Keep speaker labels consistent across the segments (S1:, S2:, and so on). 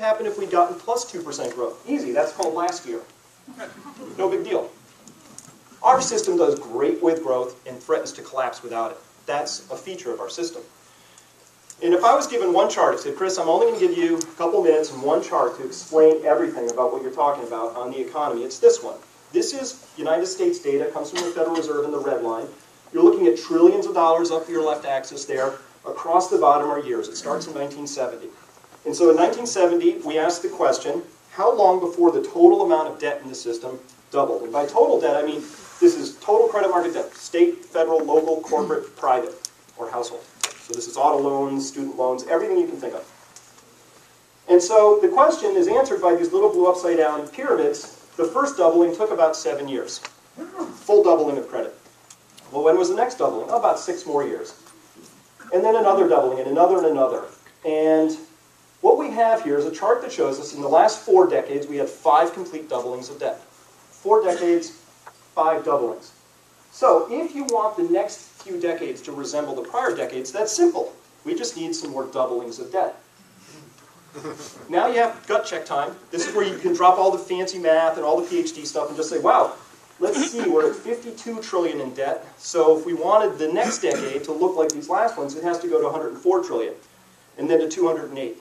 S1: happen if we'd gotten plus 2% growth? Easy, that's called last year. No big deal. Our system does great with growth and threatens to collapse without it. That's a feature of our system. And if I was given one chart, I said, Chris, I'm only going to give you a couple minutes and one chart to explain everything about what you're talking about on the economy, it's this one. This is United States data, comes from the Federal Reserve in the red line. You're looking at trillions of dollars up your left axis there. Across the bottom are years. It starts in 1970. And so in 1970, we asked the question, how long before the total amount of debt in the system doubled? And by total debt, I mean this is total credit market debt, state, federal, local, corporate, private, or household. So this is auto loans, student loans, everything you can think of. And so the question is answered by these little blue upside down pyramids. The first doubling took about 7 years. Full doubling of credit. Well, when was the next doubling? Oh, about 6 more years. And then another doubling, and another and another. And what we have here is a chart that shows us in the last 4 decades, we had 5 complete doublings of debt. 4 decades, 5 doublings. So if you want the next few decades to resemble the prior decades, that's simple. We just need some more doublings of debt. Now you have gut check time. This is where you can drop all the fancy math and all the PhD stuff and just say, wow, let's see, we're at 52 trillion in debt. So if we wanted the next decade to look like these last ones, it has to go to 104 trillion, and then to 208.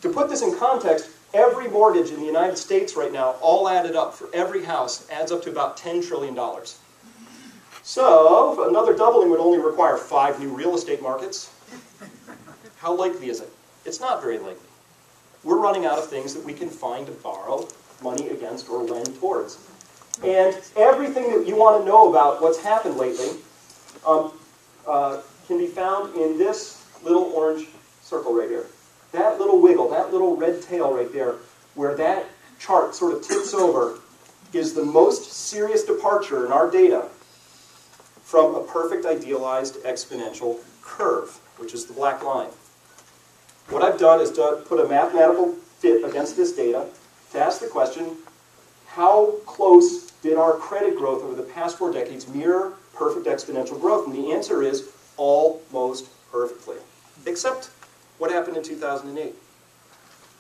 S1: To put this in context, every mortgage in the United States right now, all added up for every house, adds up to about $10 trillion. So another doubling would only require 5 new real estate markets. How likely is it? It's not very likely. We're running out of things that we can find to borrow money against or lend towards. And everything that you want to know about what's happened lately can be found in this little orange circle right here. That little wiggle, that little red tail right there, where that chart sort of tips over, is the most serious departure in our data from a perfect idealized exponential curve, which is the black line. What I've done is to put a mathematical fit against this data to ask the question, how close did our credit growth over the past 4 decades mirror perfect exponential growth? And the answer is almost perfectly, except what happened in 2008.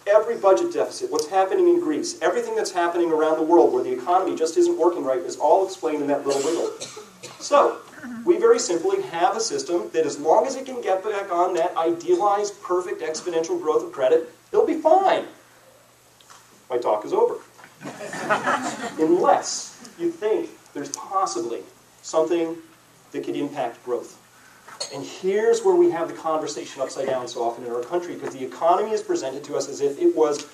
S1: Every budget deficit, what's happening in Greece, everything that's happening around the world where the economy just isn't working right is all explained in that little wiggle. So, we very simply have a system that as long as it can get back on that idealized, perfect exponential growth of credit, it'll be fine. My talk is over. Unless you think there's possibly something that could impact growth. And here's where we have the conversation upside down so often in our country, because the economy is presented to us as if it was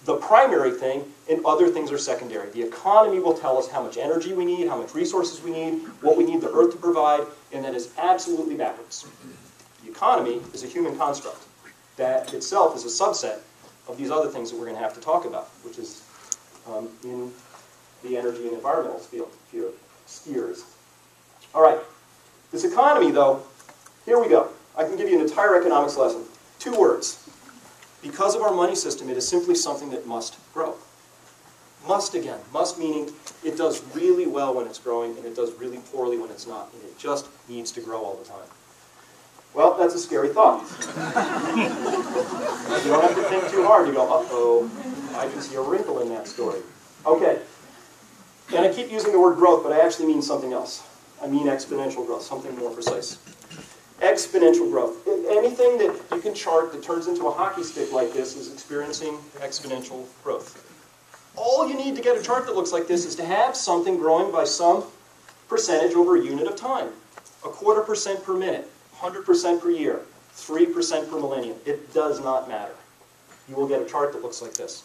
S1: the primary thing and other things are secondary. The economy will tell us how much energy we need, how much resources we need, what we need the earth to provide, and that is absolutely backwards. The economy is a human construct that itself is a subset of these other things that we're going to have to talk about, which is in the energy and environmental spheres. All right, this economy, though, here we go. I can give you an entire economics lesson. 2 words. Because of our money system, it is simply something that must grow. Must again. Must meaning it does really well when it's growing, and it does really poorly when it's not. And it just needs to grow all the time. Well, that's a scary thought. You don't have to think too hard. You go, uh-oh, I can see a wrinkle in that story. Okay. And I keep using the word growth, but I actually mean something else. I mean exponential growth, something more precise. Exponential growth. Anything that you can chart that turns into a hockey stick like this is experiencing exponential growth. All you need to get a chart that looks like this is to have something growing by some percentage over a unit of time. 0.25% per minute, 100% per year, 3% per millennium. It does not matter. You will get a chart that looks like this.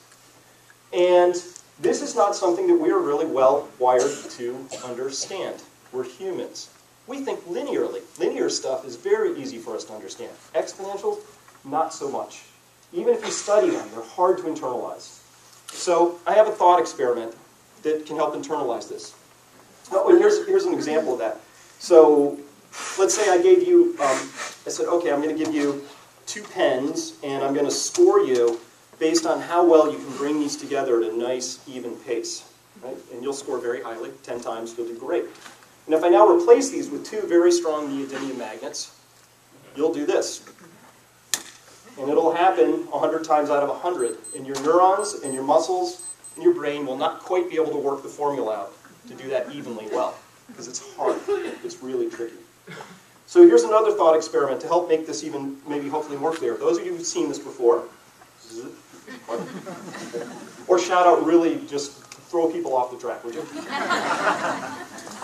S1: And this is not something that we are really well wired to understand. We're humans. We think linearly. Linear stuff is very easy for us to understand. Exponentials, not so much. Even if you study them, they're hard to internalize. So I have a thought experiment that can help internalize this. Oh, and here's an example of that. So let's say I gave you, I said, okay, I'm going to give you 2 pens, and I'm going to score you based on how well you can bring these together at a nice, even pace. Right? And you'll score very highly, 10 times, you'll do great. And if I now replace these with 2 very strong neodymium magnets, you'll do this. And it'll happen 100 times out of 100. And your neurons and your muscles and your brain will not quite be able to work the formula out to do that evenly well, because it's hard. It's really tricky. So here's another thought experiment to help make this even, maybe hopefully more clear. Those of you who've seen this before, or shout out really just throw people off the track, would you?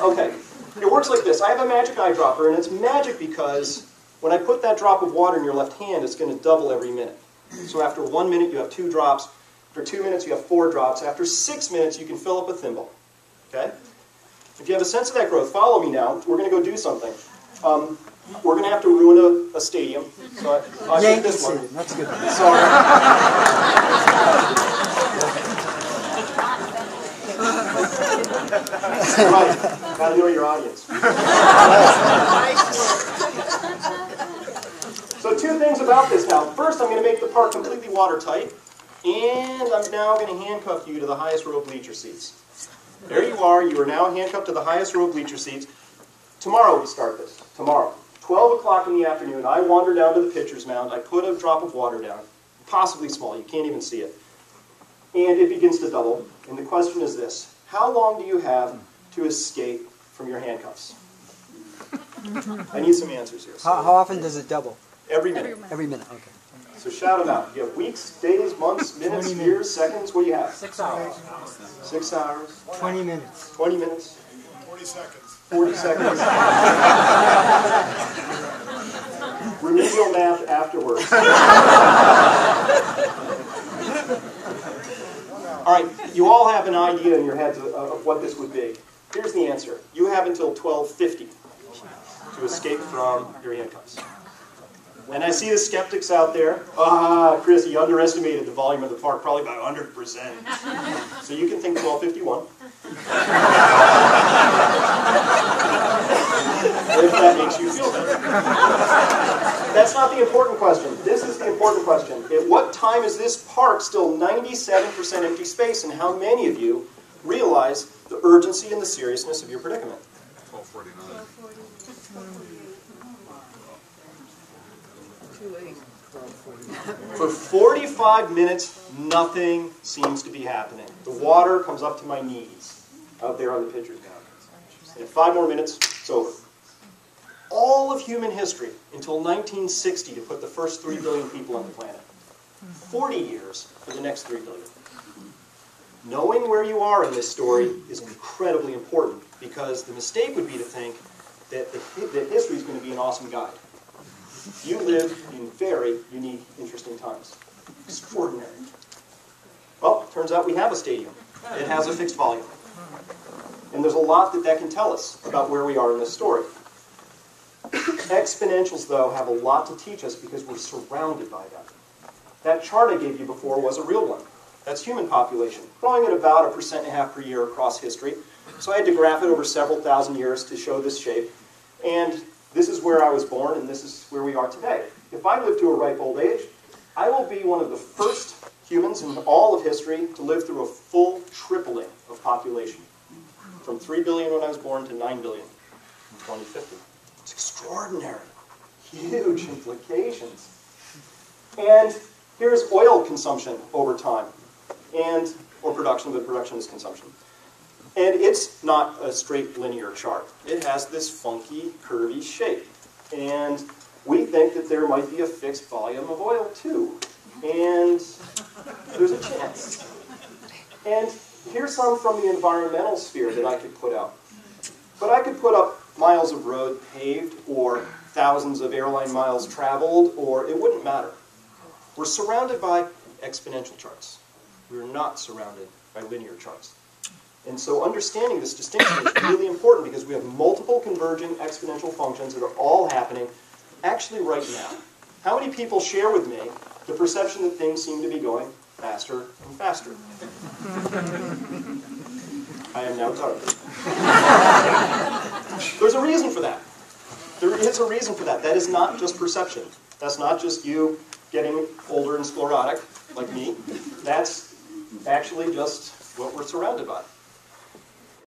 S1: Okay, it works like this. I have a magic eyedropper, and it's magic because when I put that drop of water in your left hand, it's going to double every minute. So after 1 minute, you have 2 drops. After 2 minutes, you have 4 drops. After 6 minutes, you can fill up a thimble. Okay? If you have a sense of that growth, follow me now. We're going to go do something. We're going to have to ruin a stadium. So I think this one.
S2: That's good.
S1: Sorry. Right. Got to know your audience. So 2 things about this now. First, I'm going to make the park completely watertight. And I'm now going to handcuff you to the highest row of bleacher seats. There you are. You are now handcuffed to the highest row of bleacher seats. Tomorrow we start this. Tomorrow. 12 o'clock in the afternoon, I wander down to the pitcher's mound. I put a drop of water down, possibly small. You can't even see it. And it begins to double. And the question is this. How long do you have to escape from your handcuffs? I need some answers here.
S2: How often does it double?
S1: Every minute.
S2: Every minute, okay.
S1: So shout them out. You have weeks, days, months, minutes, years, seconds. What do you have?
S2: 6 hours.
S1: 6 hours.
S2: 20 minutes.
S1: 20 minutes.
S3: 40 seconds.
S1: 40 seconds. Remedial math afterwards. All right, you all have an idea in your heads of what this would be. Here's the answer. You have until 12:50 to escape from your handcuffs. And I see the skeptics out there. Chris, you underestimated the volume of the park, probably by 100%. So you can think 12:51. If that makes you feel better. That's not the important question. This is the important question. At what time is this park still 97% empty space, and how many of you realize the urgency and the seriousness of your predicament?
S3: 12:49.
S1: For 45 minutes, nothing seems to be happening. The water comes up to my knees out there on the pitcher's mound. And in 5 more minutes, it's over. All of human history until 1960 to put the first 3 billion people on the planet. 40 years for the next 3 billion. Knowing where you are in this story is incredibly important, because the mistake would be to think that history is going to be an awesome guide. You live in very unique, interesting times. Extraordinary. Well, it turns out we have a stadium. It has a fixed volume. And there's a lot that can tell us about where we are in this story. Exponentials, though, have a lot to teach us because we're surrounded by them. That chart I gave you before was a real one. That's human population, growing at about 1.5% per year across history. So I had to graph it over several thousand years to show this shape. And this is where I was born, and this is where we are today. If I live to a ripe old age, I will be one of the first humans in all of history to live through a full tripling of population. From 3 billion when I was born to 9 billion in 2050. It's extraordinary. Huge implications. And here's oil consumption over time. Or production, but production is consumption. And it's not a straight linear chart. It has this funky, curvy shape. And we think that there might be a fixed volume of oil, too. And there's a chance. And here's some from the environmental sphere that I could put out. But I could put up miles of road paved, or thousands of airline miles traveled, or it wouldn't matter. We're surrounded by exponential charts. We're not surrounded by linear charts. And so understanding this distinction is really important, because we have multiple converging exponential functions that are all happening actually right now. How many people share with me the perception that things seem to be going faster and faster? I am now done. There's a reason for that. There is a reason for that. That is not just perception. That's not just you getting older and sclerotic, like me. That's actually just what we're surrounded by.